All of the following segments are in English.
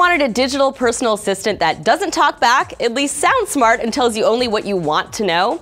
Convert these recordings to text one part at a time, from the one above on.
wanted a digital personal assistant that doesn't talk back, at least sounds smart, and tells you only what you want to know?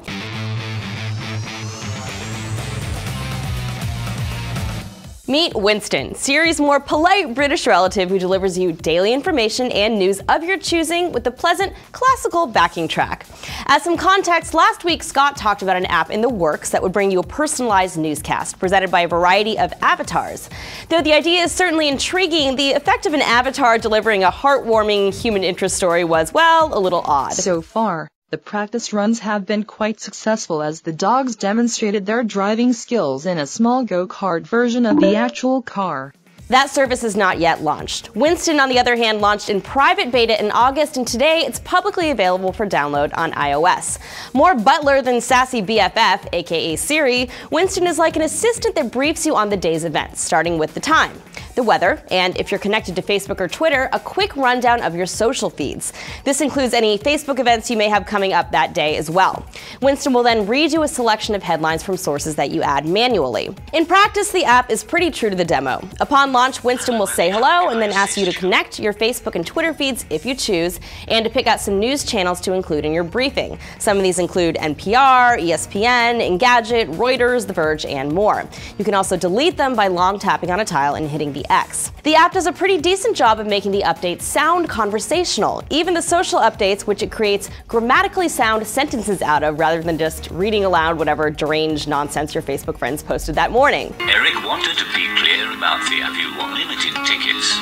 Meet Winston, Siri's more polite British relative who delivers you daily information and news of your choosing with a pleasant, classical backing track. As some context, last week Scott talked about an app in the works that would bring you a personalized newscast presented by a variety of avatars. Though the idea is certainly intriguing, the effect of an avatar delivering a heartwarming human interest story was, well, a little odd. So far, the practice runs have been quite successful as the dogs demonstrated their driving skills in a small go-kart version of the actual car. That service is not yet launched. Winston, on the other hand, launched in private beta in August, and today it's publicly available for download on iOS. More butler than sassy BFF, aka Siri, Winston is like an assistant that briefs you on the day's events, starting with the time, the weather, and if you're connected to Facebook or Twitter, a quick rundown of your social feeds. This includes any Facebook events you may have coming up that day as well. Winston will then read you a selection of headlines from sources that you add manually. In practice, the app is pretty true to the demo. Upon launch, Winston will say hello and then ask you to connect your Facebook and Twitter feeds if you choose, and to pick out some news channels to include in your briefing. Some of these include NPR, ESPN, Engadget, Reuters, The Verge, and more. You can also delete them by long tapping on a tile and hitting the X. The app does a pretty decent job of making the updates sound conversational. Even the social updates, which it creates grammatically sound sentences out of rather than just reading aloud whatever deranged nonsense your Facebook friends posted that morning. Eric wanted to be clear about the Avenue Unlimited tickets.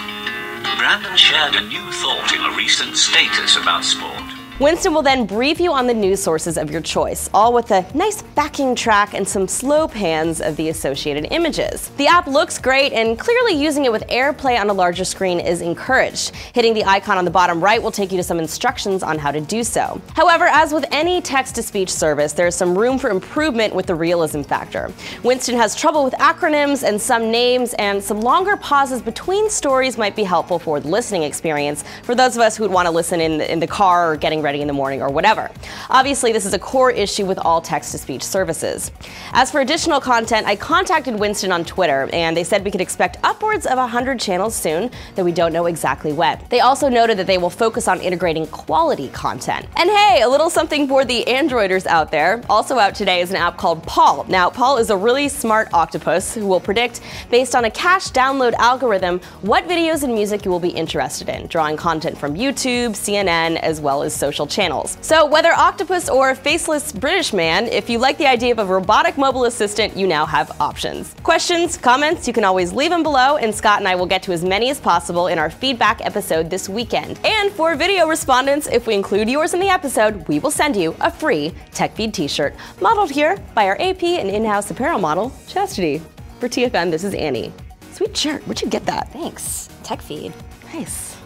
Brandon shared a new thought in a recent status about sport. Winston will then brief you on the news sources of your choice, all with a nice backing track and some slow pans of the associated images. The app looks great, and clearly using it with AirPlay on a larger screen is encouraged. Hitting the icon on the bottom right will take you to some instructions on how to do so. However, as with any text-to-speech service, there is some room for improvement with the realism factor. Winston has trouble with acronyms and some names, and some longer pauses between stories might be helpful for the listening experience for those of us who would want to listen in the car or getting ready in the morning or whatever. Obviously, this is a core issue with all text-to-speech services. As for additional content, I contacted Winston on Twitter, and they said we could expect upwards of 100 channels soon, though we don't know exactly when. They also noted that they will focus on integrating quality content. And hey, a little something for the Androiders out there. Also out today is an app called Paul. Now, Paul is a really smart octopus who will predict, based on a cache download algorithm, what videos and music you will be interested in, drawing content from YouTube, CNN, as well as social channels. So whether octopus or faceless British man, if you like the idea of a robotic mobile assistant, you now have options. Questions, comments, you can always leave them below, and Scott and I will get to as many as possible in our feedback episode this weekend. And for video respondents, if we include yours in the episode, we will send you a free TechFeed t-shirt, modeled here by our AP and in-house apparel model, Chastity. For TFN, this is Annie. Sweet shirt, where'd you get that? Thanks. TechFeed. Nice.